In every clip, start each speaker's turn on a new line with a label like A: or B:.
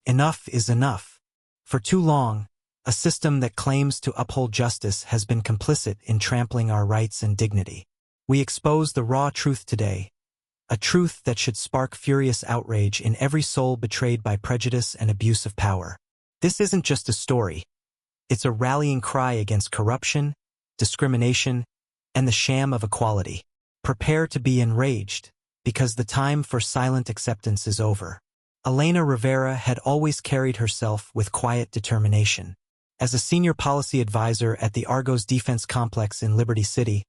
A: Enough is enough. For too long, a system that claims to uphold justice has been complicit in trampling our rights and dignity. We expose the raw truth today, a truth that should spark furious outrage in every soul betrayed by prejudice and abuse of power. This isn't just a story. It's a rallying cry against corruption, discrimination, and the sham of equality. Prepare to be enraged, because the time for silent acceptance is over. Elena Rivera had always carried herself with quiet determination. As a senior policy advisor at the Argos Defense Complex in Liberty City,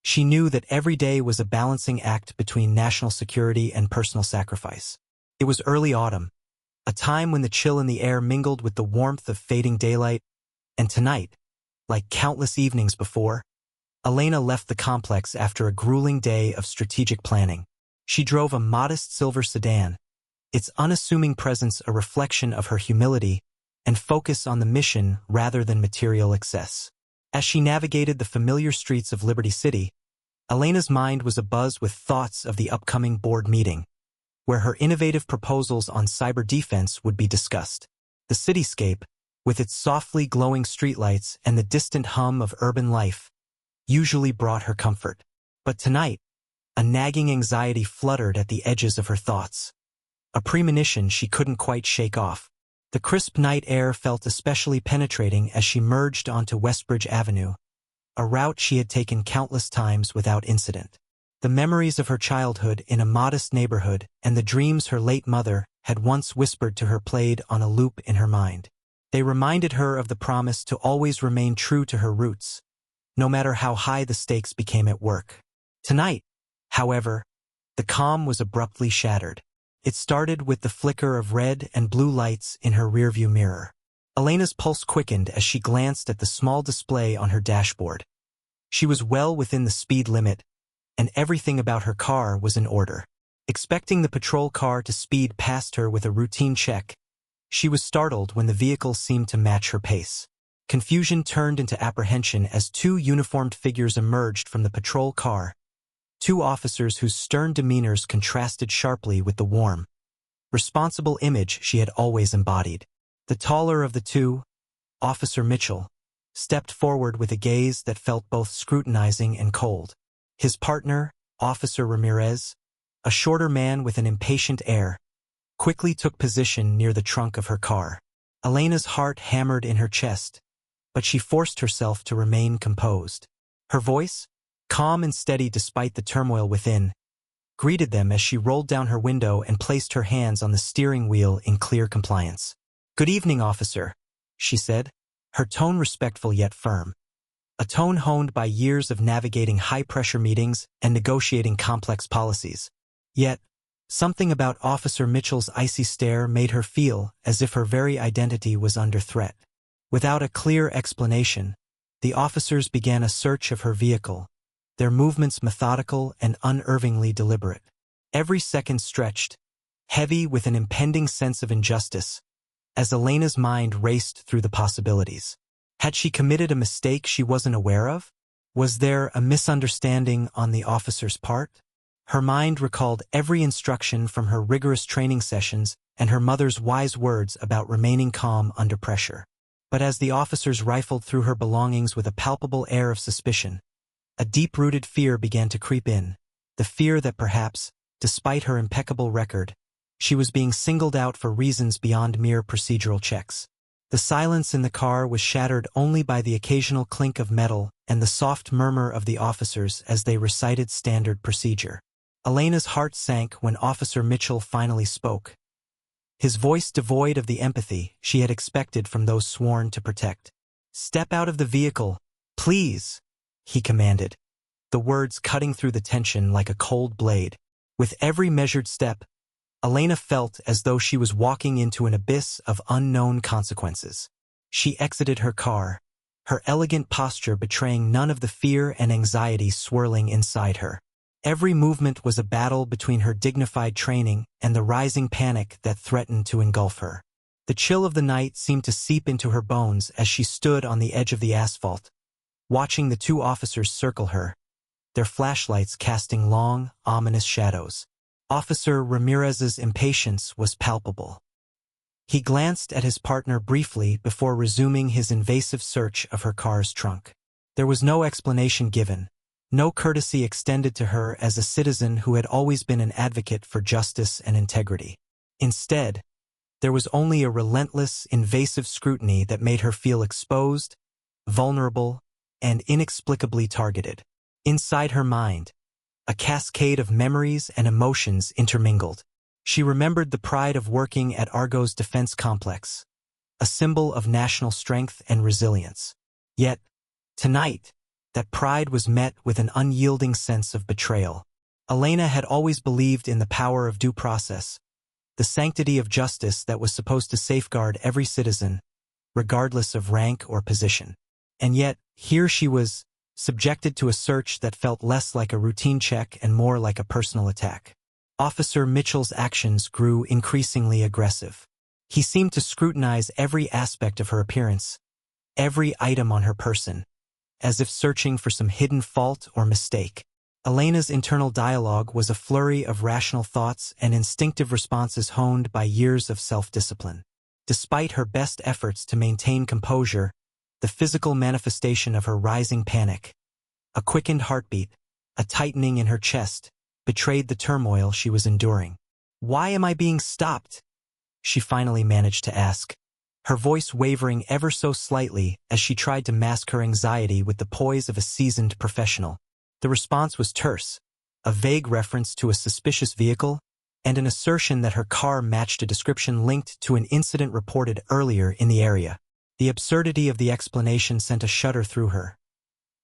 A: she knew that every day was a balancing act between national security and personal sacrifice. It was early autumn, a time when the chill in the air mingled with the warmth of fading daylight, and tonight, like countless evenings before, Elena left the complex after a grueling day of strategic planning. She drove a modest silver sedan, its unassuming presence a reflection of her humility and focus on the mission rather than material excess. As she navigated the familiar streets of Liberty City, Elena's mind was abuzz with thoughts of the upcoming board meeting, where her innovative proposals on cyber defense would be discussed. The cityscape, with its softly glowing streetlights and the distant hum of urban life, usually brought her comfort. But tonight, a nagging anxiety fluttered at the edges of her thoughts, a premonition she couldn't quite shake off. The crisp night air felt especially penetrating as she merged onto Westbridge Avenue, a route she had taken countless times without incident. The memories of her childhood in a modest neighborhood and the dreams her late mother had once whispered to her played on a loop in her mind. They reminded her of the promise to always remain true to her roots, no matter how high the stakes became at work. Tonight, however, the calm was abruptly shattered. It started with the flicker of red and blue lights in her rearview mirror. Elena's pulse quickened as she glanced at the small display on her dashboard. She was well within the speed limit, and everything about her car was in order. Expecting the patrol car to speed past her with a routine check, she was startled when the vehicle seemed to match her pace. Confusion turned into apprehension as two uniformed figures emerged from the patrol car, two officers whose stern demeanors contrasted sharply with the warm, responsible image she had always embodied. The taller of the two, Officer Mitchell, stepped forward with a gaze that felt both scrutinizing and cold. His partner, Officer Ramirez, a shorter man with an impatient air, quickly took position near the trunk of her car. Elena's heart hammered in her chest, but she forced herself to remain composed. Her voice, calm and steady despite the turmoil within, greeted them as she rolled down her window and placed her hands on the steering wheel in clear compliance. "Good evening, officer," she said, her tone respectful yet firm. A tone honed by years of navigating high-pressure meetings and negotiating complex policies. Yet, something about Officer Mitchell's icy stare made her feel as if her very identity was under threat. Without a clear explanation, the officers began a search of her vehicle, their movements methodical and unervingly deliberate. Every second stretched, heavy with an impending sense of injustice, as Elena's mind raced through the possibilities. Had she committed a mistake she wasn't aware of? Was there a misunderstanding on the officer's part? Her mind recalled every instruction from her rigorous training sessions and her mother's wise words about remaining calm under pressure. But as the officers rifled through her belongings with a palpable air of suspicion, a deep-rooted fear began to creep in, the fear that perhaps, despite her impeccable record, she was being singled out for reasons beyond mere procedural checks. The silence in the car was shattered only by the occasional clink of metal and the soft murmur of the officers as they recited standard procedure. Elena's heart sank when Officer Mitchell finally spoke, his voice devoid of the empathy she had expected from those sworn to protect. "Step out of the vehicle, please," he commanded, the words cutting through the tension like a cold blade. With every measured step, Elena felt as though she was walking into an abyss of unknown consequences. She exited her car, her elegant posture betraying none of the fear and anxiety swirling inside her. Every movement was a battle between her dignified training and the rising panic that threatened to engulf her. The chill of the night seemed to seep into her bones as she stood on the edge of the asphalt, watching the two officers circle her, their flashlights casting long, ominous shadows. Officer Ramirez's impatience was palpable. He glanced at his partner briefly before resuming his invasive search of her car's trunk. There was no explanation given, no courtesy extended to her as a citizen who had always been an advocate for justice and integrity. Instead, there was only a relentless, invasive scrutiny that made her feel exposed, vulnerable, and inexplicably targeted. Inside her mind, a cascade of memories and emotions intermingled. She remembered the pride of working at Argo's defense complex, a symbol of national strength and resilience. Yet, tonight, that pride was met with an unyielding sense of betrayal. Elena had always believed in the power of due process, the sanctity of justice that was supposed to safeguard every citizen, regardless of rank or position. And yet, here she was, subjected to a search that felt less like a routine check and more like a personal attack. Officer Mitchell's actions grew increasingly aggressive. He seemed to scrutinize every aspect of her appearance, every item on her person, as if searching for some hidden fault or mistake. Elena's internal dialogue was a flurry of rational thoughts and instinctive responses honed by years of self-discipline. Despite her best efforts to maintain composure, the physical manifestation of her rising panic, a quickened heartbeat, a tightening in her chest, betrayed the turmoil she was enduring. "Why am I being stopped?" she finally managed to ask, her voice wavering ever so slightly as she tried to mask her anxiety with the poise of a seasoned professional. The response was terse, a vague reference to a suspicious vehicle, and an assertion that her car matched a description linked to an incident reported earlier in the area. The absurdity of the explanation sent a shudder through her.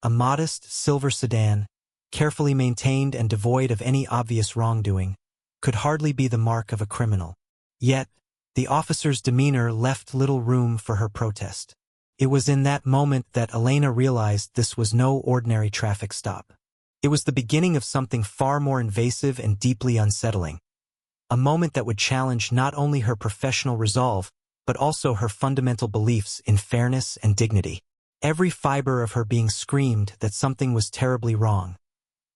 A: A modest, silver sedan, carefully maintained and devoid of any obvious wrongdoing, could hardly be the mark of a criminal. Yet, the officer's demeanor left little room for her protest. It was in that moment that Elena realized this was no ordinary traffic stop. It was the beginning of something far more invasive and deeply unsettling. A moment that would challenge not only her professional resolve, but also her fundamental beliefs in fairness and dignity. Every fiber of her being screamed that something was terribly wrong.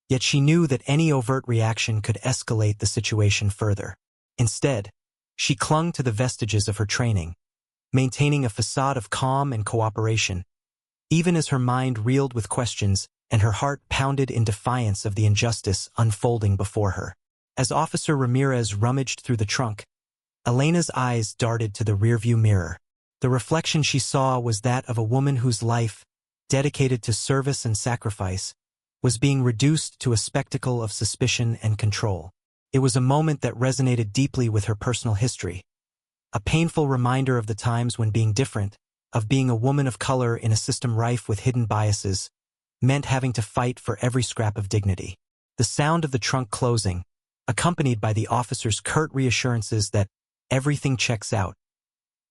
A: Yet she knew that any overt reaction could escalate the situation further. Instead, she clung to the vestiges of her training, maintaining a facade of calm and cooperation, even as her mind reeled with questions and her heart pounded in defiance of the injustice unfolding before her. As Officer Ramirez rummaged through the trunk, Elena's eyes darted to the rearview mirror. The reflection she saw was that of a woman whose life, dedicated to service and sacrifice, was being reduced to a spectacle of suspicion and control. It was a moment that resonated deeply with her personal history, a painful reminder of the times when being different, of being a woman of color in a system rife with hidden biases, meant having to fight for every scrap of dignity. The sound of the trunk closing, accompanied by the officer's curt reassurances that everything checks out,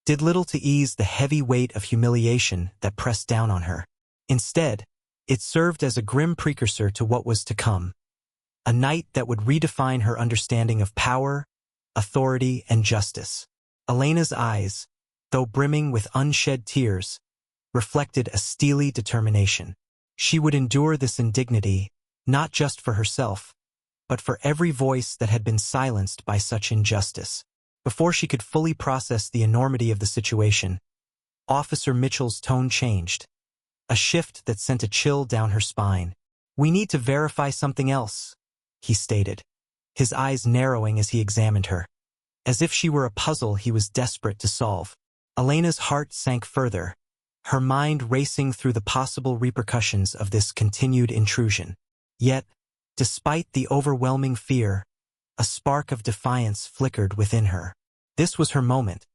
A: did little to ease the heavy weight of humiliation that pressed down on her. Instead, it served as a grim precursor to what was to come, a night that would redefine her understanding of power, authority, and justice. Elena's eyes, though brimming with unshed tears, reflected a steely determination. She would endure this indignity, not just for herself, but for every voice that had been silenced by such injustice. Before she could fully process the enormity of the situation, Officer Mitchell's tone changed, a shift that sent a chill down her spine. "We need to verify something else," he stated, his eyes narrowing as he examined her. As if she were a puzzle he was desperate to solve. Elena's heart sank further, her mind racing through the possible repercussions of this continued intrusion. Yet, despite the overwhelming fear, a spark of defiance flickered within her. This was her moment,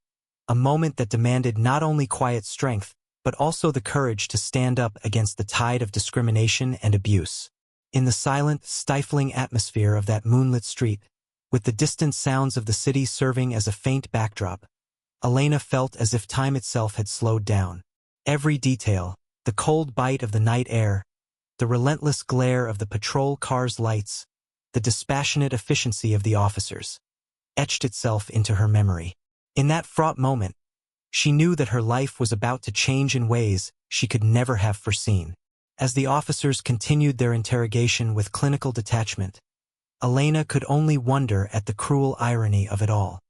A: a moment that demanded not only quiet strength, but also the courage to stand up against the tide of discrimination and abuse. In the silent, stifling atmosphere of that moonlit street, with the distant sounds of the city serving as a faint backdrop, Elena felt as if time itself had slowed down. Every detail, the cold bite of the night air, the relentless glare of the patrol car's lights, the dispassionate efficiency of the officers, etched itself into her memory. In that fraught moment, she knew that her life was about to change in ways she could never have foreseen. As the officers continued their interrogation with clinical detachment, Elena could only wonder at the cruel irony of it all.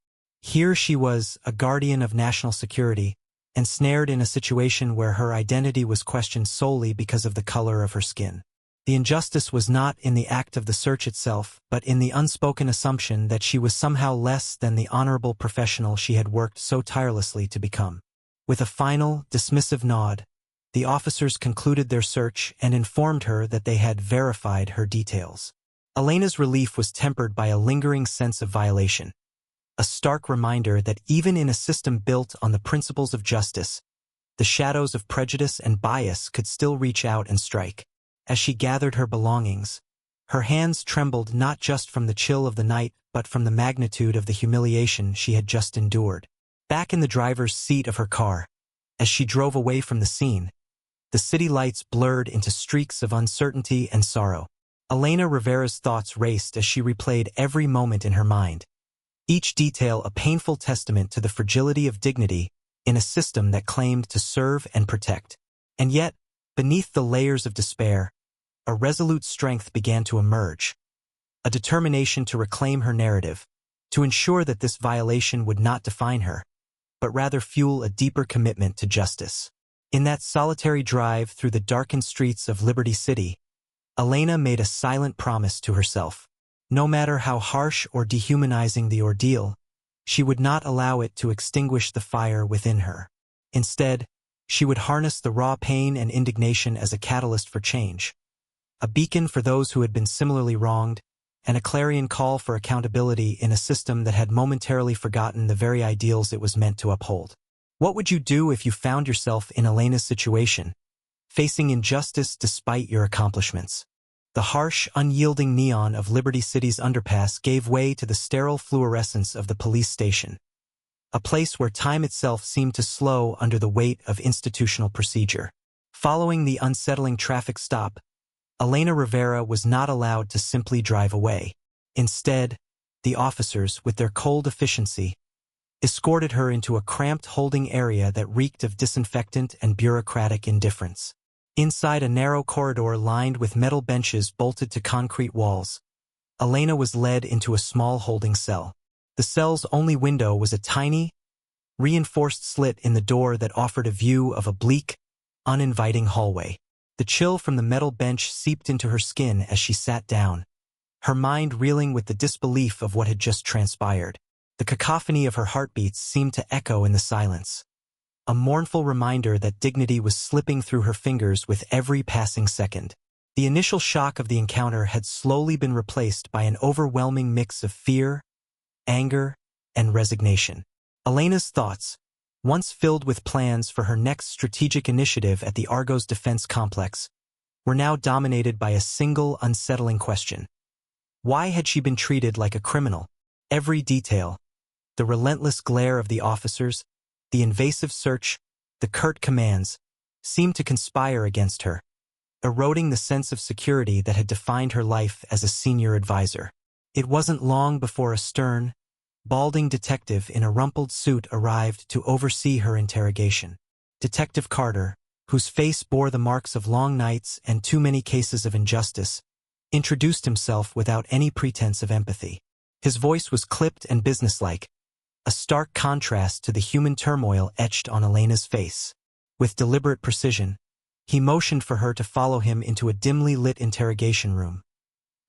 A: Here she was, a guardian of national security, ensnared in a situation where her identity was questioned solely because of the color of her skin. The injustice was not in the act of the search itself, but in the unspoken assumption that she was somehow less than the honorable professional she had worked so tirelessly to become. With a final, dismissive nod, the officers concluded their search and informed her that they had verified her details. Elena's relief was tempered by a lingering sense of violation, a stark reminder that even in a system built on the principles of justice, the shadows of prejudice and bias could still reach out and strike. As she gathered her belongings, her hands trembled not just from the chill of the night but from the magnitude of the humiliation she had just endured. Back in the driver's seat of her car, as she drove away from the scene, the city lights blurred into streaks of uncertainty and sorrow. Elena Rivera's thoughts raced as she replayed every moment in her mind, each detail a painful testament to the fragility of dignity in a system that claimed to serve and protect. And yet, beneath the layers of despair, a resolute strength began to emerge, a determination to reclaim her narrative, to ensure that this violation would not define her, but rather fuel a deeper commitment to justice. In that solitary drive through the darkened streets of Liberty City, Elena made a silent promise to herself. No matter how harsh or dehumanizing the ordeal, she would not allow it to extinguish the fire within her. Instead, she would harness the raw pain and indignation as a catalyst for change, a beacon for those who had been similarly wronged, and a clarion call for accountability in a system that had momentarily forgotten the very ideals it was meant to uphold. What would you do if you found yourself in Elena's situation, facing injustice despite your accomplishments? The harsh, unyielding neon of Liberty City's underpass gave way to the sterile fluorescence of the police station, a place where time itself seemed to slow under the weight of institutional procedure. Following the unsettling traffic stop, Elena Rivera was not allowed to simply drive away. Instead, the officers, with their cold efficiency, escorted her into a cramped holding area that reeked of disinfectant and bureaucratic indifference. Inside a narrow corridor lined with metal benches bolted to concrete walls, Elena was led into a small holding cell. The cell's only window was a tiny, reinforced slit in the door that offered a view of a bleak, uninviting hallway. The chill from the metal bench seeped into her skin as she sat down, her mind reeling with the disbelief of what had just transpired. The cacophony of her heartbeats seemed to echo in the silence, a mournful reminder that dignity was slipping through her fingers with every passing second. The initial shock of the encounter had slowly been replaced by an overwhelming mix of fear, anger, and resignation. Elena's thoughts, once filled with plans for her next strategic initiative at the Argos Defense Complex, were now dominated by a single unsettling question. Why had she been treated like a criminal? Every detail, the relentless glare of the officers, the invasive search, the curt commands, seemed to conspire against her, eroding the sense of security that had defined her life as a senior advisor. It wasn't long before a stern, balding detective in a rumpled suit arrived to oversee her interrogation. Detective Carter, whose face bore the marks of long nights and too many cases of injustice, introduced himself without any pretense of empathy. His voice was clipped and businesslike, a stark contrast to the human turmoil etched on Elena's face. With deliberate precision, he motioned for her to follow him into a dimly lit interrogation room,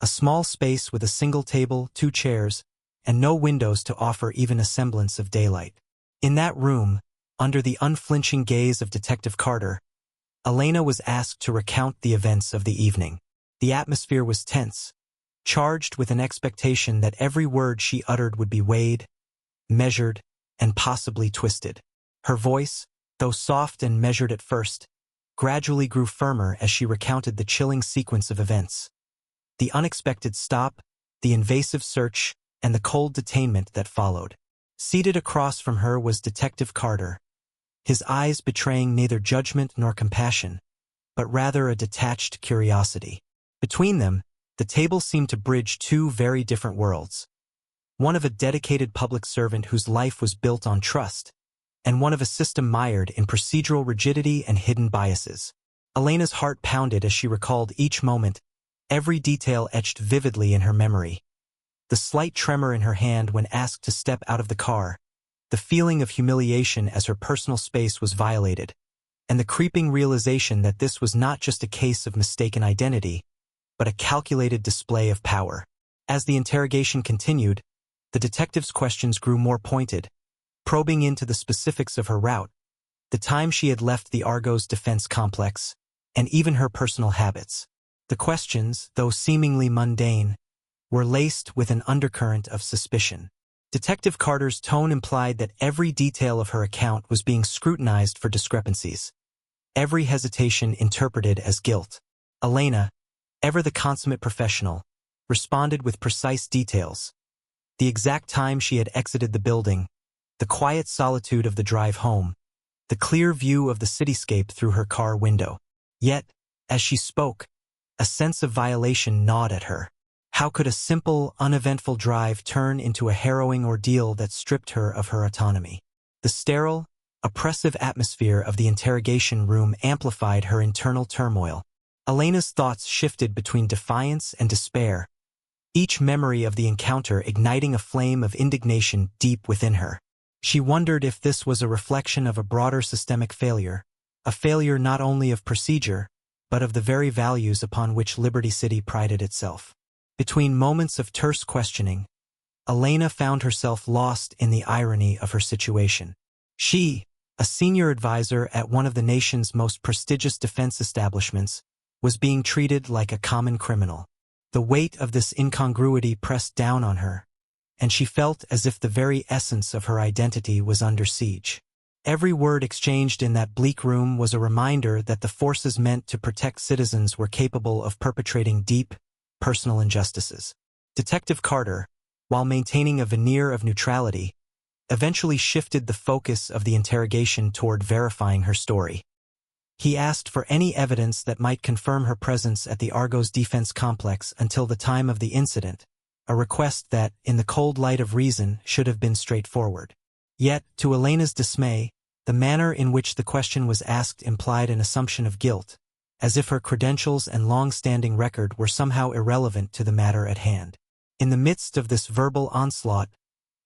A: a small space with a single table, 2 chairs, and no windows to offer even a semblance of daylight. In that room, under the unflinching gaze of Detective Carter, Elena was asked to recount the events of the evening. The atmosphere was tense, charged with an expectation that every word she uttered would be weighed, measured, and possibly twisted. Her voice, though soft and measured at first, gradually grew firmer as she recounted the chilling sequence of events. The unexpected stop, the invasive search, and the cold detainment that followed. Seated across from her was Detective Carter, his eyes betraying neither judgment nor compassion, but rather a detached curiosity. Between them, the table seemed to bridge 2 very different worlds. One of a dedicated public servant whose life was built on trust, and one of a system mired in procedural rigidity and hidden biases. Elena's heart pounded as she recalled each moment, every detail etched vividly in her memory. The slight tremor in her hand when asked to step out of the car, the feeling of humiliation as her personal space was violated, and the creeping realization that this was not just a case of mistaken identity, but a calculated display of power. As the interrogation continued, the detective's questions grew more pointed, probing into the specifics of her route, the time she had left the Argos defense complex, and even her personal habits. The questions, though seemingly mundane, were laced with an undercurrent of suspicion. Detective Carter's tone implied that every detail of her account was being scrutinized for discrepancies, every hesitation interpreted as guilt. Elena, ever the consummate professional, responded with precise details. The exact time she had exited the building, the quiet solitude of the drive home, the clear view of the cityscape through her car window. Yet, as she spoke, a sense of violation gnawed at her. How could a simple, uneventful drive turn into a harrowing ordeal that stripped her of her autonomy? The sterile, oppressive atmosphere of the interrogation room amplified her internal turmoil. Elena's thoughts shifted between defiance and despair, each memory of the encounter igniting a flame of indignation deep within her. She wondered if this was a reflection of a broader systemic failure, a failure not only of procedure, but of the very values upon which Liberty City prided itself. Between moments of terse questioning, Elena found herself lost in the irony of her situation. She, a senior advisor at one of the nation's most prestigious defense establishments, was being treated like a common criminal. The weight of this incongruity pressed down on her, and she felt as if the very essence of her identity was under siege. Every word exchanged in that bleak room was a reminder that the forces meant to protect citizens were capable of perpetrating deep, personal injustices. Detective Carter, while maintaining a veneer of neutrality, eventually shifted the focus of the interrogation toward verifying her story. He asked for any evidence that might confirm her presence at the Argos defense complex until the time of the incident, a request that, in the cold light of reason, should have been straightforward. Yet, to Elena's dismay, the manner in which the question was asked implied an assumption of guilt, as if her credentials and long-standing record were somehow irrelevant to the matter at hand. In the midst of this verbal onslaught,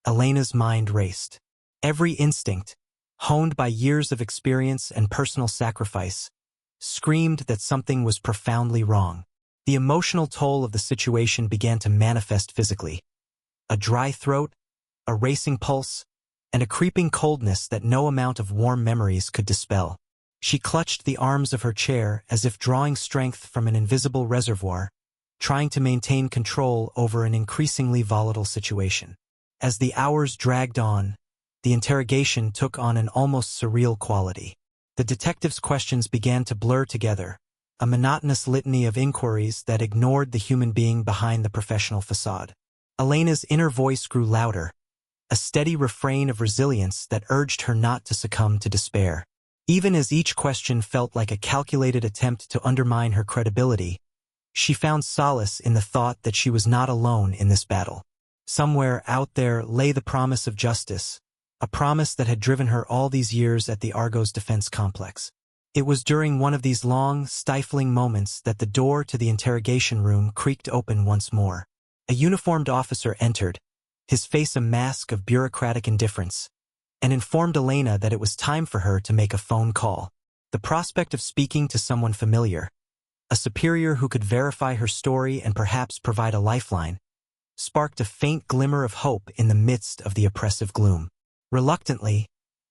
A: Elena's mind raced. Every instinct, honed by years of experience and personal sacrifice, screamed that something was profoundly wrong. The emotional toll of the situation began to manifest physically. A dry throat, a racing pulse, and a creeping coldness that no amount of warm memories could dispel. She clutched the arms of her chair as if drawing strength from an invisible reservoir, trying to maintain control over an increasingly volatile situation. As the hours dragged on, the interrogation took on an almost surreal quality. The detective's questions began to blur together, a monotonous litany of inquiries that ignored the human being behind the professional facade. Elena's inner voice grew louder, a steady refrain of resilience that urged her not to succumb to despair. Even as each question felt like a calculated attempt to undermine her credibility, she found solace in the thought that she was not alone in this battle. Somewhere out there lay the promise of justice, a promise that had driven her all these years at the Argos defense complex. It was during one of these long, stifling moments that the door to the interrogation room creaked open once more. A uniformed officer entered, his face a mask of bureaucratic indifference, and informed Elena that it was time for her to make a phone call. The prospect of speaking to someone familiar, a superior who could verify her story and perhaps provide a lifeline, sparked a faint glimmer of hope in the midst of the oppressive gloom. Reluctantly,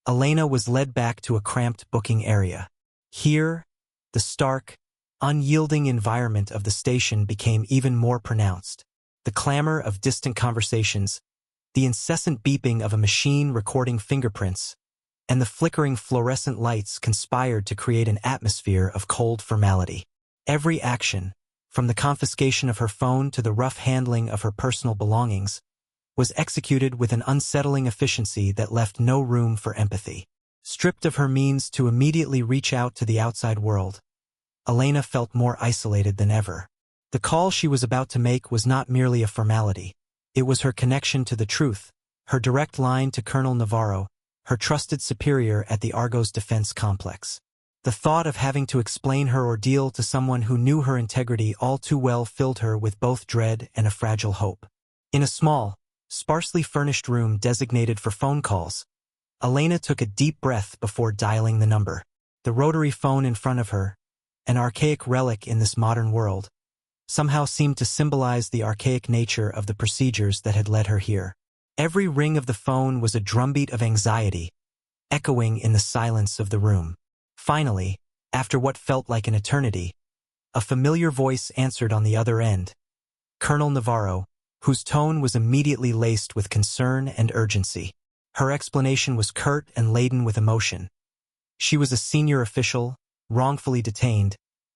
A: Elena was led back to a cramped booking area. Here, the stark, unyielding environment of the station became even more pronounced. The clamor of distant conversations, the incessant beeping of a machine recording fingerprints, and the flickering fluorescent lights conspired to create an atmosphere of cold formality. Every action, from the confiscation of her phone to the rough handling of her personal belongings, was executed with an unsettling efficiency that left no room for empathy. Stripped of her means to immediately reach out to the outside world, Elena felt more isolated than ever. The call she was about to make was not merely a formality. It was her connection to the truth, her direct line to Colonel Navarro, her trusted superior at the Argos defense complex. The thought of having to explain her ordeal to someone who knew her integrity all too well filled her with both dread and a fragile hope. In a small, sparsely furnished room designated for phone calls, Elena took a deep breath before dialing the number. The rotary phone in front of her, an archaic relic in this modern world, somehow seemed to symbolize the archaic nature of the procedures that had led her here. Every ring of the phone was a drumbeat of anxiety, echoing in the silence of the room. Finally, after what felt like an eternity, a familiar voice answered on the other end. Colonel Navarro, whose tone was immediately laced with concern and urgency. Her explanation was curt and laden with emotion. She was a senior official, wrongfully detained,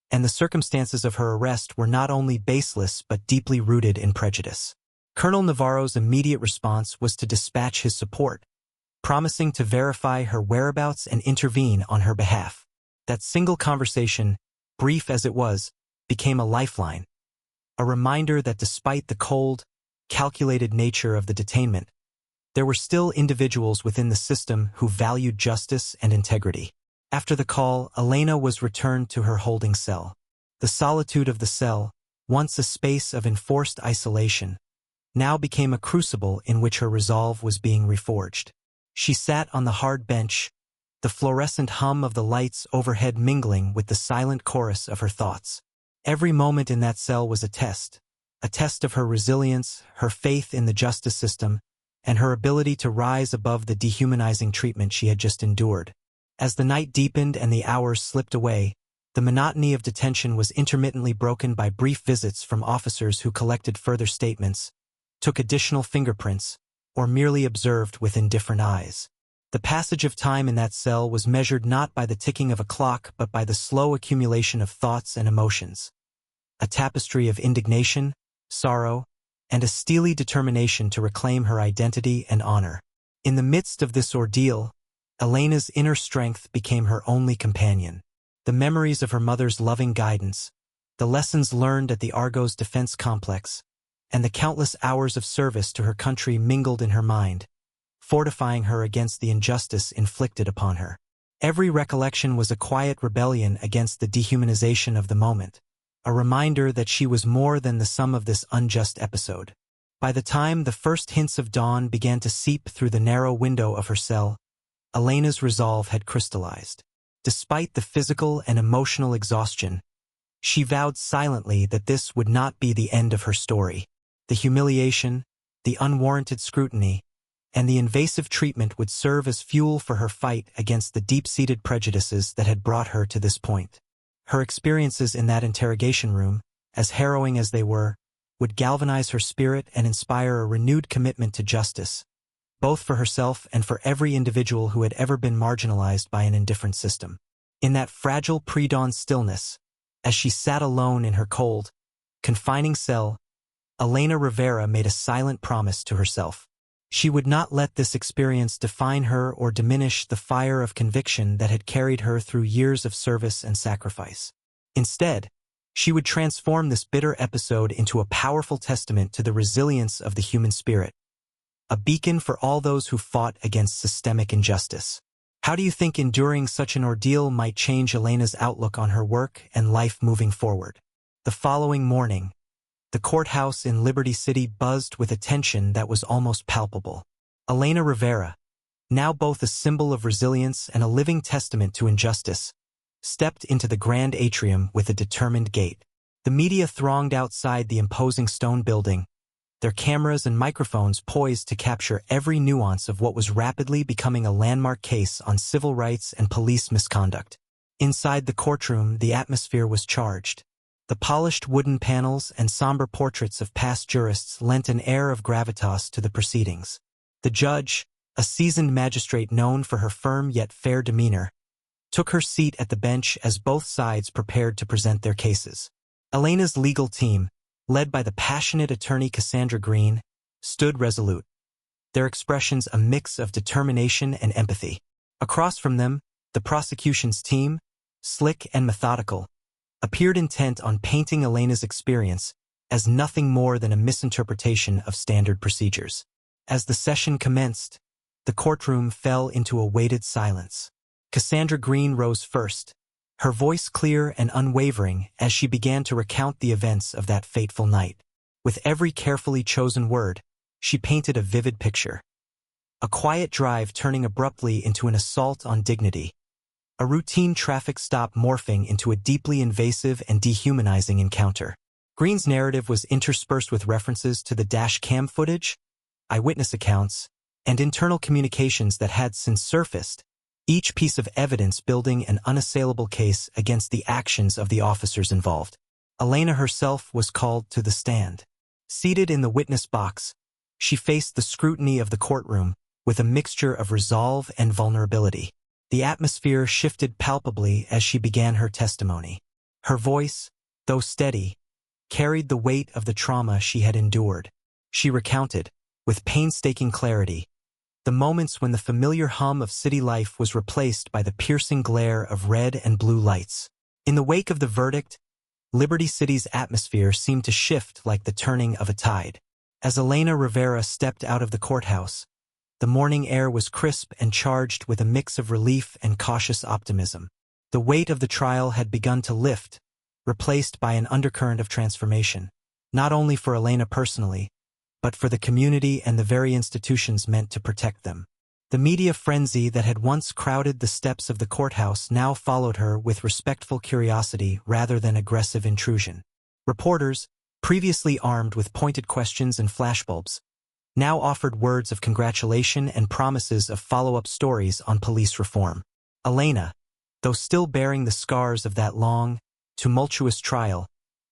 A: and the circumstances of her arrest were not only baseless but deeply rooted in prejudice. Colonel Navarro's immediate response was to dispatch his support, promising to verify her whereabouts and intervene on her behalf. That single conversation, brief as it was, became a lifeline, a reminder that despite the cold, calculated nature of the detainment, there were still individuals within the system who valued justice and integrity. After the call, Elena was returned to her holding cell. The solitude of the cell, once a space of enforced isolation, now became a crucible in which her resolve was being reforged. She sat on the hard bench, the fluorescent hum of the lights overhead mingling with the silent chorus of her thoughts. Every moment in that cell was a test of her resilience, her faith in the justice system, and her ability to rise above the dehumanizing treatment she had just endured. As the night deepened and the hours slipped away, the monotony of detention was intermittently broken by brief visits from officers who collected further statements, took additional fingerprints, or merely observed with indifferent eyes. The passage of time in that cell was measured not by the ticking of a clock but by the slow accumulation of thoughts and emotions. A tapestry of indignation, sorrow, and a steely determination to reclaim her identity and honor. In the midst of this ordeal, Elena's inner strength became her only companion. The memories of her mother's loving guidance, the lessons learned at the Argos Defense Complex, and the countless hours of service to her country mingled in her mind, fortifying her against the injustice inflicted upon her. Every recollection was a quiet rebellion against the dehumanization of the moment, a reminder that she was more than the sum of this unjust episode. By the time the first hints of dawn began to seep through the narrow window of her cell, Elena's resolve had crystallized. Despite the physical and emotional exhaustion, she vowed silently that this would not be the end of her story. The humiliation, the unwarranted scrutiny, and the invasive treatment would serve as fuel for her fight against the deep-seated prejudices that had brought her to this point. Her experiences in that interrogation room, as harrowing as they were, would galvanize her spirit and inspire a renewed commitment to justice, both for herself and for every individual who had ever been marginalized by an indifferent system. In that fragile pre-dawn stillness, as she sat alone in her cold, confining cell, Elena Rivera made a silent promise to herself. She would not let this experience define her or diminish the fire of conviction that had carried her through years of service and sacrifice. Instead, she would transform this bitter episode into a powerful testament to the resilience of the human spirit, a beacon for all those who fought against systemic injustice. How do you think enduring such an ordeal might change Elena's outlook on her work and life moving forward? The following morning, the courthouse in Liberty City buzzed with a tension that was almost palpable. Elena Rivera, now both a symbol of resilience and a living testament to injustice, stepped into the grand atrium with a determined gait. The media thronged outside the imposing stone building, their cameras and microphones poised to capture every nuance of what was rapidly becoming a landmark case on civil rights and police misconduct. Inside the courtroom, the atmosphere was charged. The polished wooden panels and somber portraits of past jurists lent an air of gravitas to the proceedings. The judge, a seasoned magistrate known for her firm yet fair demeanor, took her seat at the bench as both sides prepared to present their cases. Elena's legal team, led by the passionate attorney Cassandra Green, stood resolute, their expressions a mix of determination and empathy. Across from them, the prosecution's team, slick and methodical, appeared intent on painting Elena's experience as nothing more than a misinterpretation of standard procedures. As the session commenced, the courtroom fell into a weighted silence. Cassandra Green rose first, her voice clear and unwavering as she began to recount the events of that fateful night. With every carefully chosen word, she painted a vivid picture. a quiet drive turning abruptly into an assault on dignity, a routine traffic stop morphing into a deeply invasive and dehumanizing encounter. Green's narrative was interspersed with references to the dash cam footage, eyewitness accounts, and internal communications that had since surfaced, each piece of evidence building an unassailable case against the actions of the officers involved. Elena herself was called to the stand. Seated in the witness box, she faced the scrutiny of the courtroom with a mixture of resolve and vulnerability. The atmosphere shifted palpably as she began her testimony. Her voice, though steady, carried the weight of the trauma she had endured. She recounted, with painstaking clarity, the moments when the familiar hum of city life was replaced by the piercing glare of red and blue lights. In the wake of the verdict, Liberty City's atmosphere seemed to shift like the turning of a tide. As Elena Rivera stepped out of the courthouse, the morning air was crisp and charged with a mix of relief and cautious optimism. The weight of the trial had begun to lift, replaced by an undercurrent of transformation, not only for Elena personally, but for the community and the very institutions meant to protect them. The media frenzy that had once crowded the steps of the courthouse now followed her with respectful curiosity rather than aggressive intrusion. Reporters, previously armed with pointed questions and flashbulbs, now offered words of congratulation and promises of follow-up stories on police reform. Elena, though still bearing the scars of that long, tumultuous trial,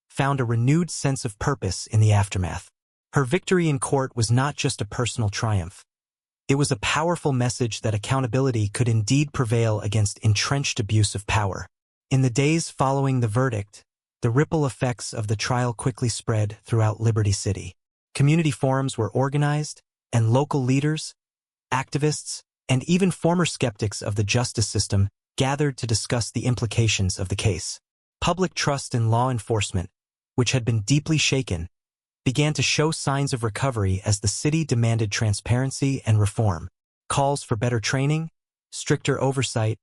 A: found a renewed sense of purpose in the aftermath. Her victory in court was not just a personal triumph. It was a powerful message that accountability could indeed prevail against entrenched abuse of power. In the days following the verdict, the ripple effects of the trial quickly spread throughout Liberty City. Community forums were organized, and local leaders, activists, and even former skeptics of the justice system gathered to discuss the implications of the case. Public trust in law enforcement, which had been deeply shaken, began to show signs of recovery as the city demanded transparency and reform. Calls for better training, stricter oversight,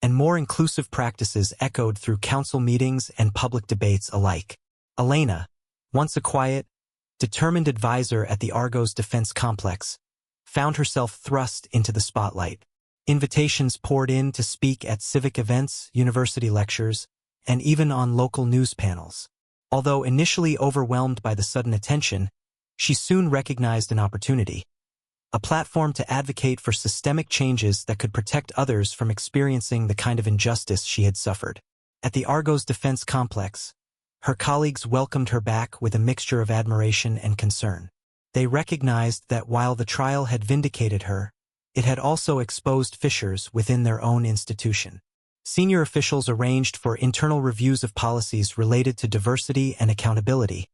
A: and more inclusive practices echoed through council meetings and public debates alike. Elena, once a quiet, determined advisor at the Argos Defense Complex, found herself thrust into the spotlight. Invitations poured in to speak at civic events, university lectures, and even on local news panels. Although initially overwhelmed by the sudden attention, she soon recognized an opportunity, a platform to advocate for systemic changes that could protect others from experiencing the kind of injustice she had suffered. At the Argos Defense Complex, her colleagues welcomed her back with a mixture of admiration and concern. They recognized that while the trial had vindicated her, it had also exposed fissures within their own institution. Senior officials arranged for internal reviews of policies related to diversity and accountability,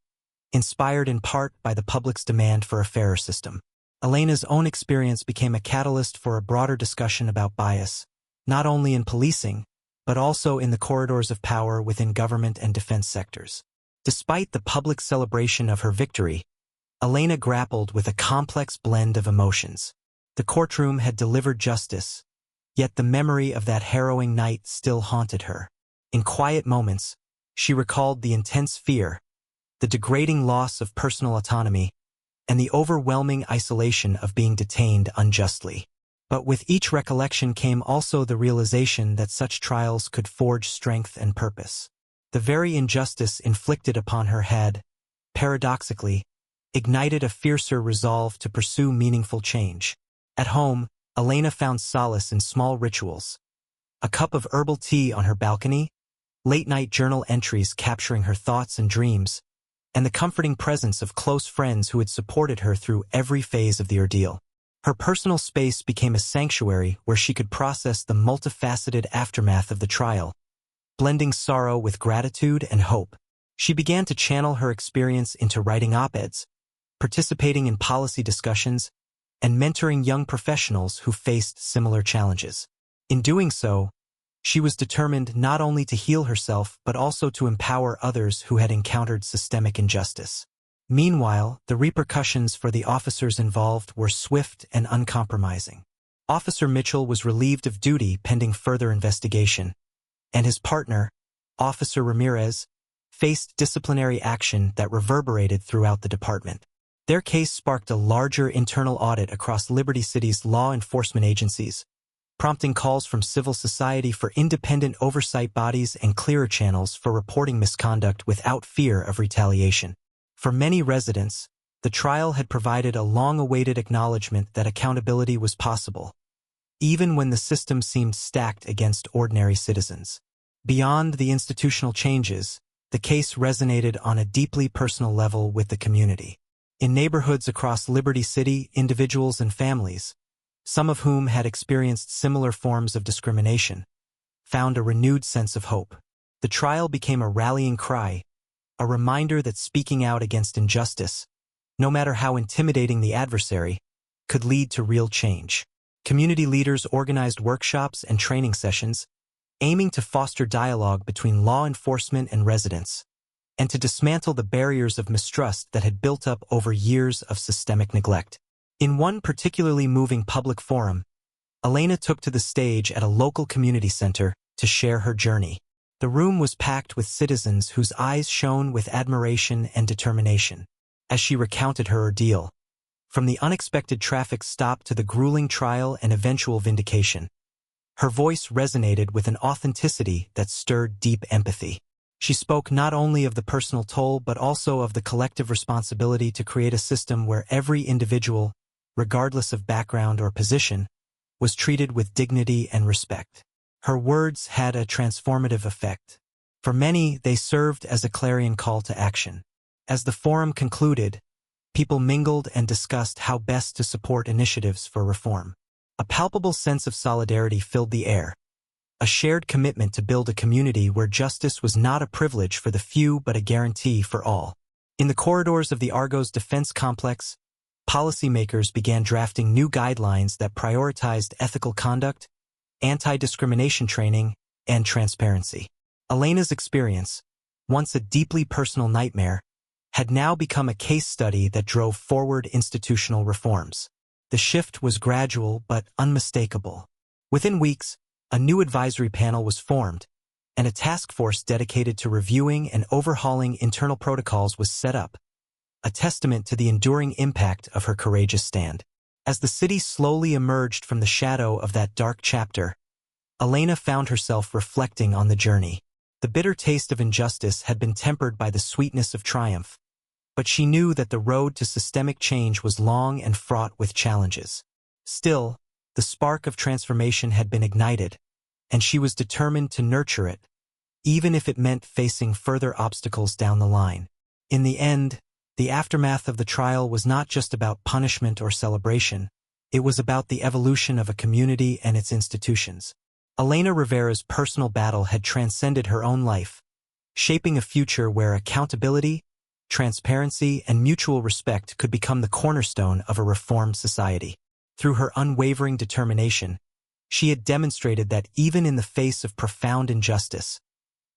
A: inspired in part by the public's demand for a fairer system. Elena's own experience became a catalyst for a broader discussion about bias, not only in policing, but also in the corridors of power within government and defense sectors. Despite the public celebration of her victory, Elena grappled with a complex blend of emotions. The courtroom had delivered justice, yet the memory of that harrowing night still haunted her. In quiet moments, she recalled the intense fear, the degrading loss of personal autonomy, and the overwhelming isolation of being detained unjustly. But with each recollection came also the realization that such trials could forge strength and purpose. The very injustice inflicted upon her had, paradoxically, ignited a fiercer resolve to pursue meaningful change. At home, Elena found solace in small rituals, a cup of herbal tea on her balcony, late-night journal entries capturing her thoughts and dreams, and the comforting presence of close friends who had supported her through every phase of the ordeal. Her personal space became a sanctuary where she could process the multifaceted aftermath of the trial, blending sorrow with gratitude and hope. She began to channel her experience into writing op-eds, participating in policy discussions, and mentoring young professionals who faced similar challenges. In doing so, she was determined not only to heal herself but also to empower others who had encountered systemic injustice. Meanwhile, the repercussions for the officers involved were swift and uncompromising. Officer Mitchell was relieved of duty pending further investigation, and his partner, Officer Ramirez, faced disciplinary action that reverberated throughout the department. Their case sparked a larger internal audit across Liberty City's law enforcement agencies, prompting calls from civil society for independent oversight bodies and clearer channels for reporting misconduct without fear of retaliation. For many residents, the trial had provided a long-awaited acknowledgement that accountability was possible, even when the system seemed stacked against ordinary citizens. Beyond the institutional changes, the case resonated on a deeply personal level with the community. In neighborhoods across Liberty City, individuals and families, some of whom had experienced similar forms of discrimination, found a renewed sense of hope. The trial became a rallying cry, a reminder that speaking out against injustice, no matter how intimidating the adversary, could lead to real change. Community leaders organized workshops and training sessions, aiming to foster dialogue between law enforcement and residents, and to dismantle the barriers of mistrust that had built up over years of systemic neglect. In one particularly moving public forum, Elena took to the stage at a local community center to share her journey. The room was packed with citizens whose eyes shone with admiration and determination as she recounted her ordeal, from the unexpected traffic stop to the grueling trial and eventual vindication. Her voice resonated with an authenticity that stirred deep empathy. She spoke not only of the personal toll but also of the collective responsibility to create a system where every individual, regardless of background or position, was treated with dignity and respect. Her words had a transformative effect. For many, they served as a clarion call to action. As the forum concluded, people mingled and discussed how best to support initiatives for reform. A palpable sense of solidarity filled the air, a shared commitment to build a community where justice was not a privilege for the few but a guarantee for all. In the corridors of the Argos Defense Complex, policymakers began drafting new guidelines that prioritized ethical conduct, anti-discrimination training, and transparency. Elena's experience, once a deeply personal nightmare, had now become a case study that drove forward institutional reforms. The shift was gradual but unmistakable. Within weeks, a new advisory panel was formed, and a task force dedicated to reviewing and overhauling internal protocols was set up, a testament to the enduring impact of her courageous stand. As the city slowly emerged from the shadow of that dark chapter, Elena found herself reflecting on the journey. The bitter taste of injustice had been tempered by the sweetness of triumph, but she knew that the road to systemic change was long and fraught with challenges. Still, the spark of transformation had been ignited, and she was determined to nurture it, even if it meant facing further obstacles down the line. In the end, the aftermath of the trial was not just about punishment or celebration, it was about the evolution of a community and its institutions. Elena Rivera's personal battle had transcended her own life, shaping a future where accountability, transparency, and mutual respect could become the cornerstone of a reformed society. Through her unwavering determination, she had demonstrated that even in the face of profound injustice,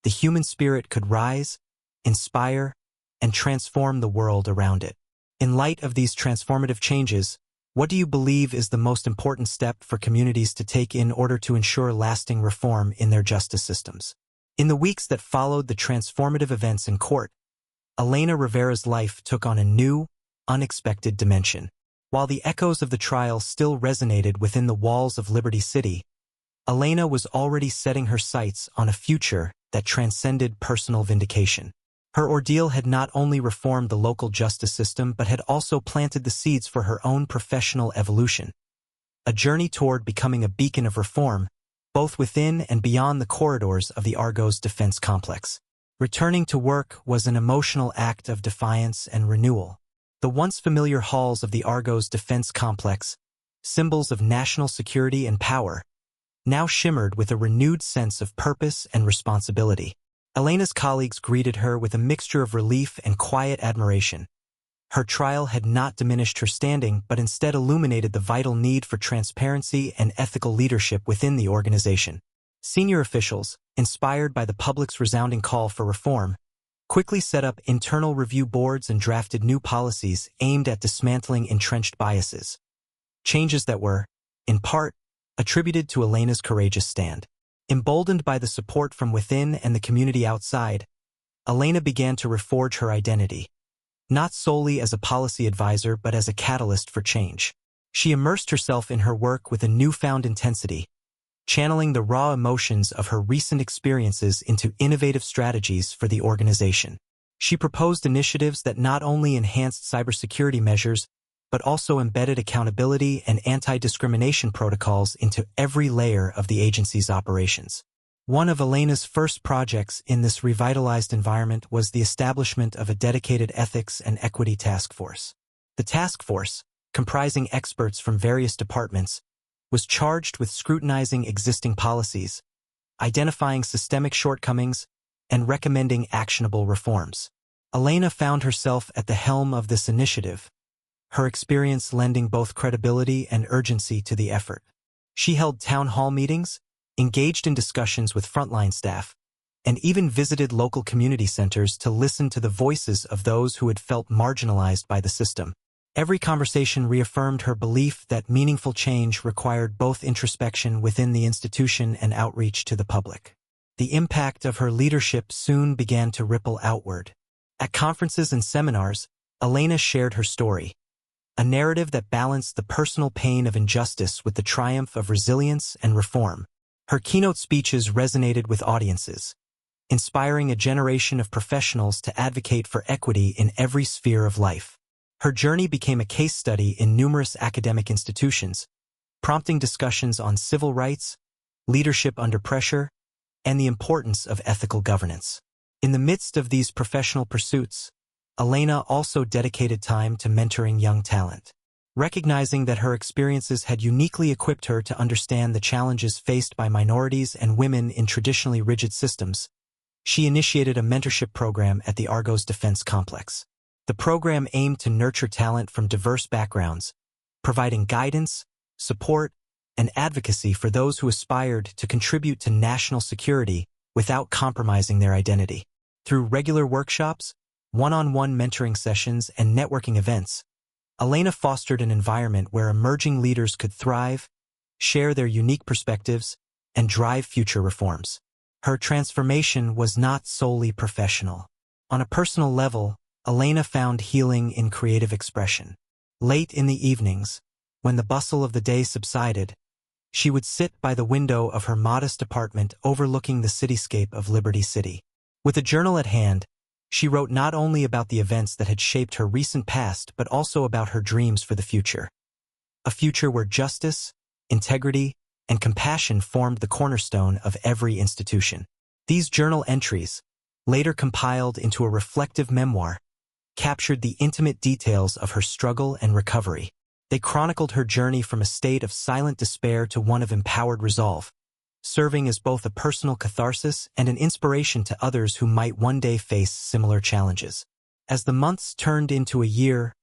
A: the human spirit could rise, inspire, and transform the world around it. In light of these transformative changes, what do you believe is the most important step for communities to take in order to ensure lasting reform in their justice systems? In the weeks that followed the transformative events in court, Elena Rivera's life took on a new, unexpected dimension. While the echoes of the trial still resonated within the walls of Liberty City, Elena was already setting her sights on a future that transcended personal vindication. Her ordeal had not only reformed the local justice system but had also planted the seeds for her own professional evolution, a journey toward becoming a beacon of reform, both within and beyond the corridors of the Argos Defense Complex. Returning to work was an emotional act of defiance and renewal. The once familiar halls of the Argos Defense Complex, symbols of national security and power, now shimmered with a renewed sense of purpose and responsibility. Elena's colleagues greeted her with a mixture of relief and quiet admiration. Her trial had not diminished her standing but instead illuminated the vital need for transparency and ethical leadership within the organization. Senior officials, inspired by the public's resounding call for reform, quickly set up internal review boards and drafted new policies aimed at dismantling entrenched biases. Changes that were, in part, attributed to Elena's courageous stand. Emboldened by the support from within and the community outside, Elena began to reforge her identity. not solely as a policy advisor but as a catalyst for change. She immersed herself in her work with a newfound intensity, channeling the raw emotions of her recent experiences into innovative strategies for the organization. She proposed initiatives that not only enhanced cybersecurity measures, but also embedded accountability and anti-discrimination protocols into every layer of the agency's operations. One of Elena's first projects in this revitalized environment was the establishment of a dedicated ethics and equity task force. The task force, comprising experts from various departments, was charged with scrutinizing existing policies, identifying systemic shortcomings, and recommending actionable reforms. Elena found herself at the helm of this initiative, her experience lending both credibility and urgency to the effort. She held town hall meetings, engaged in discussions with frontline staff, and even visited local community centers to listen to the voices of those who had felt marginalized by the system. Every conversation reaffirmed her belief that meaningful change required both introspection within the institution and outreach to the public. The impact of her leadership soon began to ripple outward. At conferences and seminars, Elena shared her story, a narrative that balanced the personal pain of injustice with the triumph of resilience and reform. Her keynote speeches resonated with audiences, inspiring a generation of professionals to advocate for equity in every sphere of life. Her journey became a case study in numerous academic institutions, prompting discussions on civil rights, leadership under pressure, and the importance of ethical governance. In the midst of these professional pursuits, Elena also dedicated time to mentoring young talent. Recognizing that her experiences had uniquely equipped her to understand the challenges faced by minorities and women in traditionally rigid systems, she initiated a mentorship program at the Argos Defense Complex. The program aimed to nurture talent from diverse backgrounds, providing guidance, support, and advocacy for those who aspired to contribute to national security without compromising their identity. Through regular workshops, one-on-one mentoring sessions, and networking events, Elena fostered an environment where emerging leaders could thrive, share their unique perspectives, and drive future reforms. Her transformation was not solely professional. On a personal level, Elena found healing in creative expression. Late in the evenings, when the bustle of the day subsided, she would sit by the window of her modest apartment overlooking the cityscape of Liberty City. With a journal at hand, she wrote not only about the events that had shaped her recent past but also about her dreams for the future. A future where justice, integrity, and compassion formed the cornerstone of every institution. These journal entries, later compiled into a reflective memoir, captured the intimate details of her struggle and recovery. They chronicled her journey from a state of silent despair to one of empowered resolve, serving as both a personal catharsis and an inspiration to others who might one day face similar challenges. As the months turned into a year,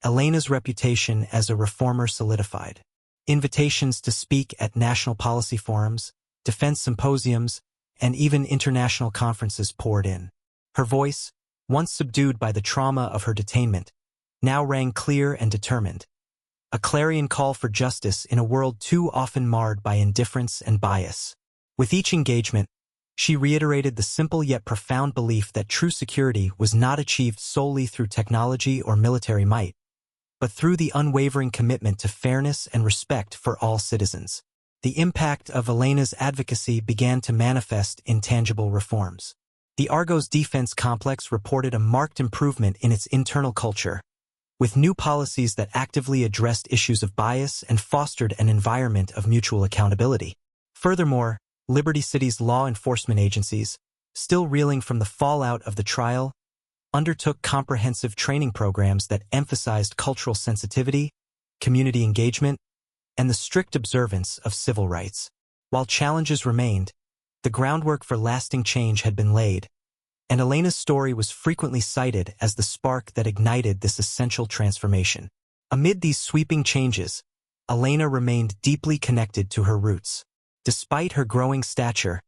A: Elena's reputation as a reformer solidified. Invitations to speak at national policy forums, defense symposiums, and even international conferences poured in. Her voice, once subdued by the trauma of her detainment, now rang clear and determined, a clarion call for justice in a world too often marred by indifference and bias. With each engagement, she reiterated the simple yet profound belief that true security was not achieved solely through technology or military might, but through the unwavering commitment to fairness and respect for all citizens. The impact of Elena's advocacy began to manifest in tangible reforms. The Argos Defense Complex reported a marked improvement in its internal culture, with new policies that actively addressed issues of bias and fostered an environment of mutual accountability. Furthermore, Liberty City's law enforcement agencies, still reeling from the fallout of the trial, undertook comprehensive training programs that emphasized cultural sensitivity, community engagement, and the strict observance of civil rights. While challenges remained, the groundwork for lasting change had been laid, and Elena's story was frequently cited as the spark that ignited this essential transformation. Amid these sweeping changes, Elena remained deeply connected to her roots. Despite her growing stature,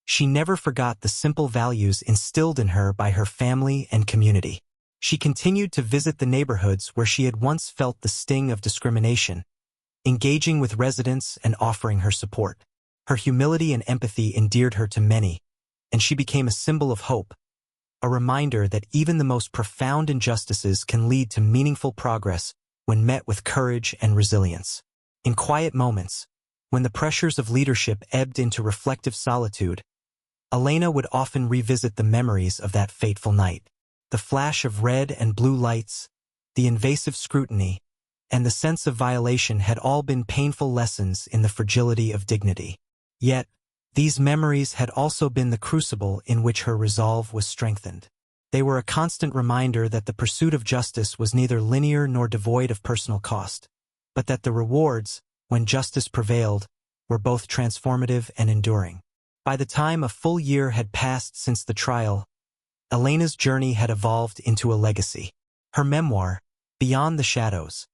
A: she never forgot the simple values instilled in her by her family and community. She continued to visit the neighborhoods where she had once felt the sting of discrimination, engaging with residents and offering her support. Her humility and empathy endeared her to many, and she became a symbol of hope, a reminder that even the most profound injustices can lead to meaningful progress when met with courage and resilience. In quiet moments, when the pressures of leadership ebbed into reflective solitude, Elena would often revisit the memories of that fateful night. The flash of red and blue lights, the invasive scrutiny, and the sense of violation had all been painful lessons in the fragility of dignity. Yet, these memories had also been the crucible in which her resolve was strengthened. They were a constant reminder that the pursuit of justice was neither linear nor devoid of personal cost, but that the rewards, when justice prevailed, were both transformative and enduring. By the time a full year had passed since the trial, Elena's journey had evolved into a legacy. Her memoir, Beyond the Shadows,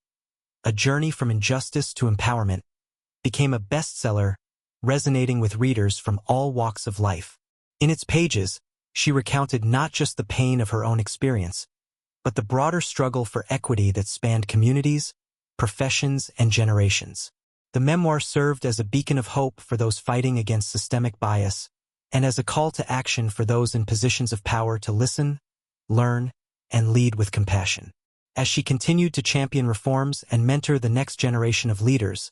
A: A Journey from Injustice to Empowerment, became a bestseller, resonating with readers from all walks of life. In its pages, she recounted not just the pain of her own experience, but the broader struggle for equity that spanned communities, professions, and generations. The memoir served as a beacon of hope for those fighting against systemic bias, and as a call to action for those in positions of power to listen, learn, and lead with compassion. As she continued to champion reforms and mentor the next generation of leaders,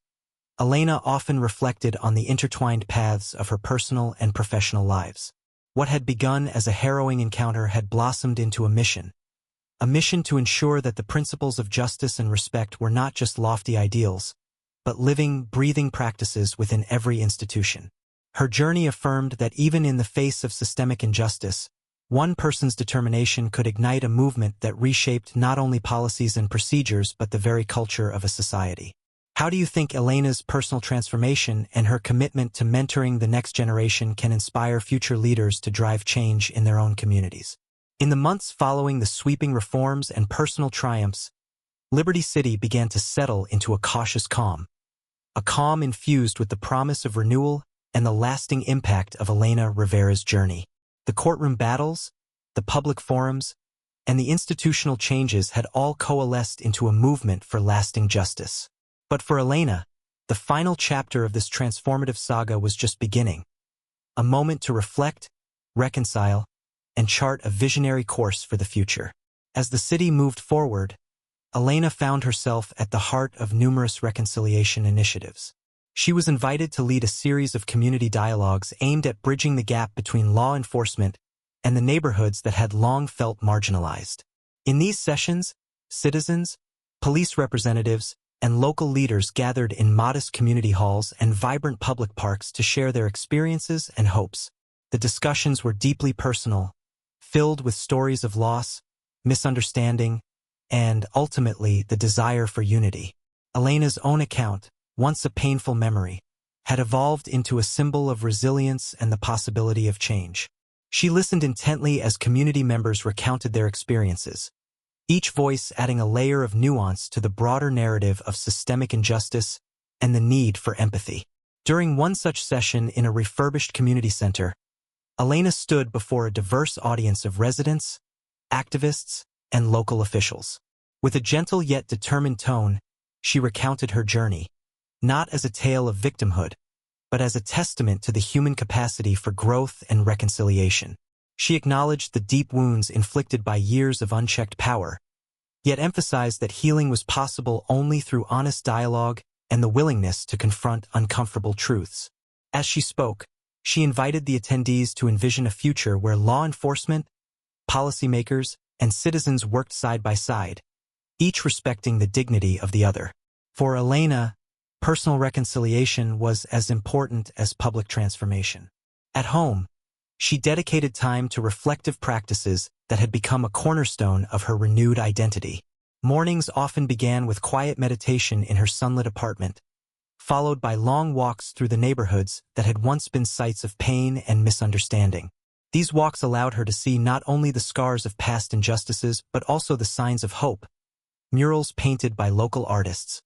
A: Elena often reflected on the intertwined paths of her personal and professional lives. What had begun as a harrowing encounter had blossomed into a mission to ensure that the principles of justice and respect were not just lofty ideals, but living, breathing practices within every institution. Her journey affirmed that even in the face of systemic injustice, one person's determination could ignite a movement that reshaped not only policies and procedures but the very culture of a society. How do you think Elena's personal transformation and her commitment to mentoring the next generation can inspire future leaders to drive change in their own communities? In the months following the sweeping reforms and personal triumphs, Liberty City began to settle into a cautious calm. A calm infused with the promise of renewal and the lasting impact of Elena Rivera's journey. The courtroom battles, the public forums, and the institutional changes had all coalesced into a movement for lasting justice. But for Elena, the final chapter of this transformative saga was just beginning. A moment to reflect, reconcile, and chart a visionary course for the future. As the city moved forward, Elena found herself at the heart of numerous reconciliation initiatives. She was invited to lead a series of community dialogues aimed at bridging the gap between law enforcement and the neighborhoods that had long felt marginalized. In these sessions, citizens, police representatives, and local leaders gathered in modest community halls and vibrant public parks to share their experiences and hopes. The discussions were deeply personal, filled with stories of loss, misunderstanding, and, ultimately, the desire for unity. Elena's own account, once a painful memory, had evolved into a symbol of resilience and the possibility of change. She listened intently as community members recounted their experiences, each voice adding a layer of nuance to the broader narrative of systemic injustice and the need for empathy. During one such session in a refurbished community center, Elena stood before a diverse audience of residents, activists, and local officials. With a gentle yet determined tone, she recounted her journey, not as a tale of victimhood, but as a testament to the human capacity for growth and reconciliation. She acknowledged the deep wounds inflicted by years of unchecked power, yet emphasized that healing was possible only through honest dialogue and the willingness to confront uncomfortable truths. As she spoke, she invited the attendees to envision a future where law enforcement, policymakers, and citizens worked side by side, each respecting the dignity of the other. For Elena, personal reconciliation was as important as public transformation. At home, she dedicated time to reflective practices that had become a cornerstone of her renewed identity. Mornings often began with quiet meditation in her sunlit apartment, followed by long walks through the neighborhoods that had once been sites of pain and misunderstanding. These walks allowed her to see not only the scars of past injustices but also the signs of hope, murals painted by local artists,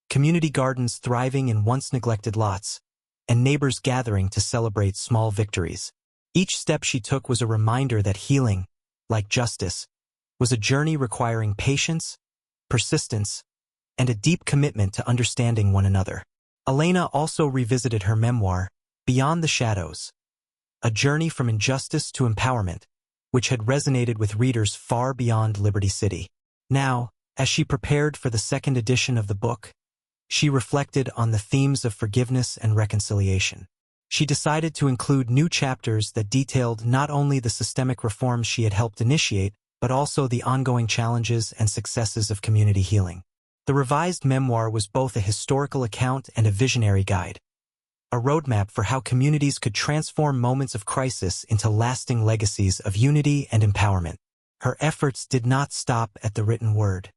A: community gardens thriving in once neglected lots, and neighbors gathering to celebrate small victories. Each step she took was a reminder that healing, like justice, was a journey requiring patience, persistence, and a deep commitment to understanding one another. Elena also revisited her memoir, Beyond the Shadows, A Journey from Injustice to Empowerment, which had resonated with readers far beyond Liberty City. Now, as she prepared for the second edition of the book, she reflected on the themes of forgiveness and reconciliation. She decided to include new chapters that detailed not only the systemic reforms she had helped initiate, but also the ongoing challenges and successes of community healing. The revised memoir was both a historical account and a visionary guide, a roadmap for how communities could transform moments of crisis into lasting legacies of unity and empowerment. Her efforts did not stop at the written word.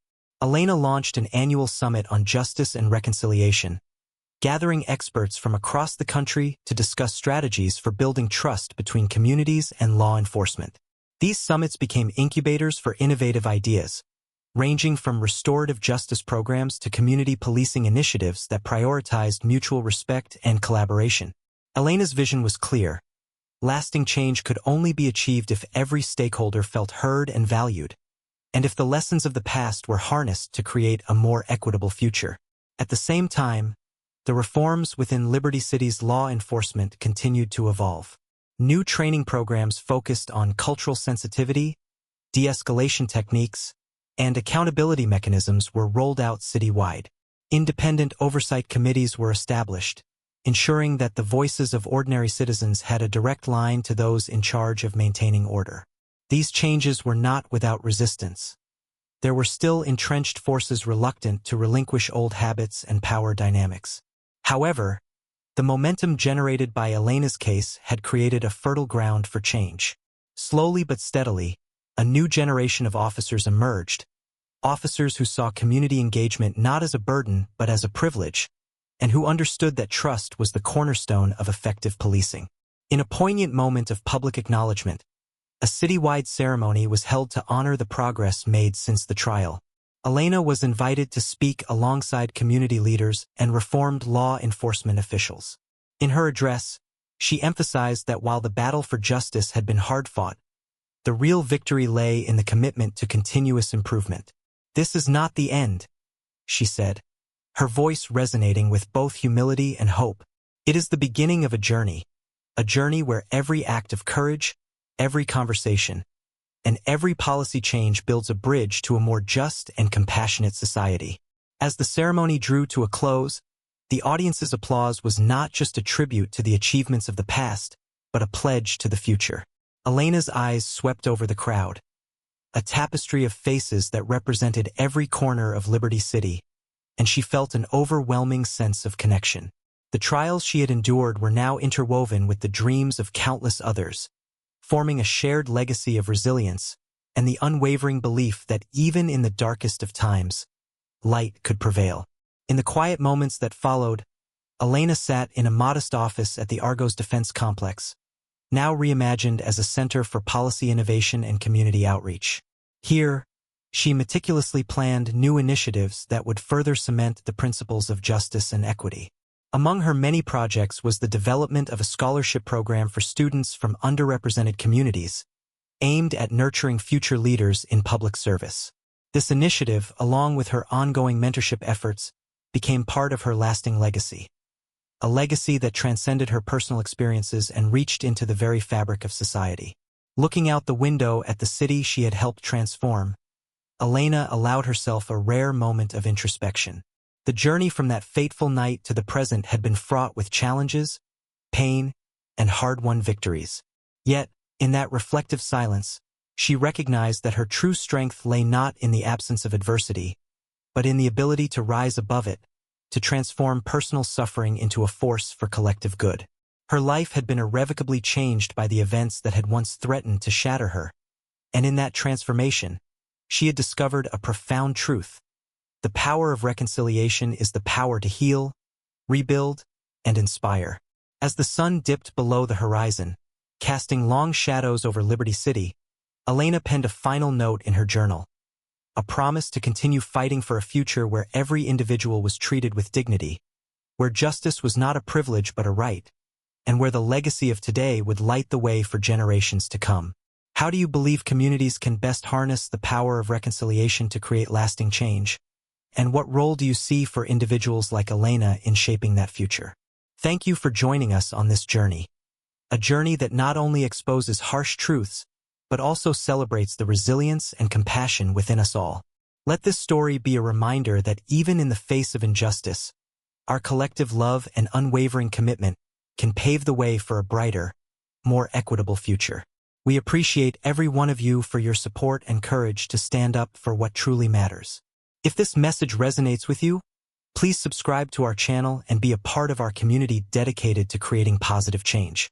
A: Elena launched an annual summit on justice and reconciliation, gathering experts from across the country to discuss strategies for building trust between communities and law enforcement. These summits became incubators for innovative ideas, ranging from restorative justice programs to community policing initiatives that prioritized mutual respect and collaboration. Elena's vision was clear. Lasting change could only be achieved if every stakeholder felt heard and valued, and if the lessons of the past were harnessed to create a more equitable future. At the same time, the reforms within Liberty City's law enforcement continued to evolve. New training programs focused on cultural sensitivity, de-escalation techniques, and accountability mechanisms were rolled out citywide. Independent oversight committees were established, ensuring that the voices of ordinary citizens had a direct line to those in charge of maintaining order. These changes were not without resistance. There were still entrenched forces reluctant to relinquish old habits and power dynamics. However, the momentum generated by Elena's case had created a fertile ground for change. Slowly but steadily, a new generation of officers emerged, officers who saw community engagement not as a burden but as a privilege, and who understood that trust was the cornerstone of effective policing. In a poignant moment of public acknowledgement, a citywide ceremony was held to honor the progress made since the trial. Elena was invited to speak alongside community leaders and reformed law enforcement officials. In her address, she emphasized that while the battle for justice had been hard-fought, the real victory lay in the commitment to continuous improvement. "This is not the end," she said, her voice resonating with both humility and hope. "It is the beginning of a journey where every act of courage, every conversation, and every policy change builds a bridge to a more just and compassionate society." As the ceremony drew to a close, the audience's applause was not just a tribute to the achievements of the past, but a pledge to the future. Elena's eyes swept over the crowd, a tapestry of faces that represented every corner of Liberty City, and she felt an overwhelming sense of connection. The trials she had endured were now interwoven with the dreams of countless others, forming a shared legacy of resilience and the unwavering belief that even in the darkest of times, light could prevail. In the quiet moments that followed, Elena sat in a modest office at the Argos Defense Complex, now reimagined as a center for policy innovation and community outreach. Here, she meticulously planned new initiatives that would further cement the principles of justice and equity. Among her many projects was the development of a scholarship program for students from underrepresented communities, aimed at nurturing future leaders in public service. This initiative, along with her ongoing mentorship efforts, became part of her lasting legacy. A legacy that transcended her personal experiences and reached into the very fabric of society. Looking out the window at the city she had helped transform, Elena allowed herself a rare moment of introspection. The journey from that fateful night to the present had been fraught with challenges, pain, and hard-won victories. Yet, in that reflective silence, she recognized that her true strength lay not in the absence of adversity, but in the ability to rise above it, to transform personal suffering into a force for collective good. Her life had been irrevocably changed by the events that had once threatened to shatter her, and in that transformation, she had discovered a profound truth. The power of reconciliation is the power to heal, rebuild, and inspire. As the sun dipped below the horizon, casting long shadows over Liberty City, Elena penned a final note in her journal, a promise to continue fighting for a future where every individual was treated with dignity, where justice was not a privilege but a right, and where the legacy of today would light the way for generations to come. How do you believe communities can best harness the power of reconciliation to create lasting change? And what role do you see for individuals like Elena in shaping that future? Thank you for joining us on this journey. A journey that not only exposes harsh truths, but also celebrates the resilience and compassion within us all. Let this story be a reminder that even in the face of injustice, our collective love and unwavering commitment can pave the way for a brighter, more equitable future. We appreciate every one of you for your support and courage to stand up for what truly matters. If this message resonates with you, please subscribe to our channel and be a part of our community dedicated to creating positive change.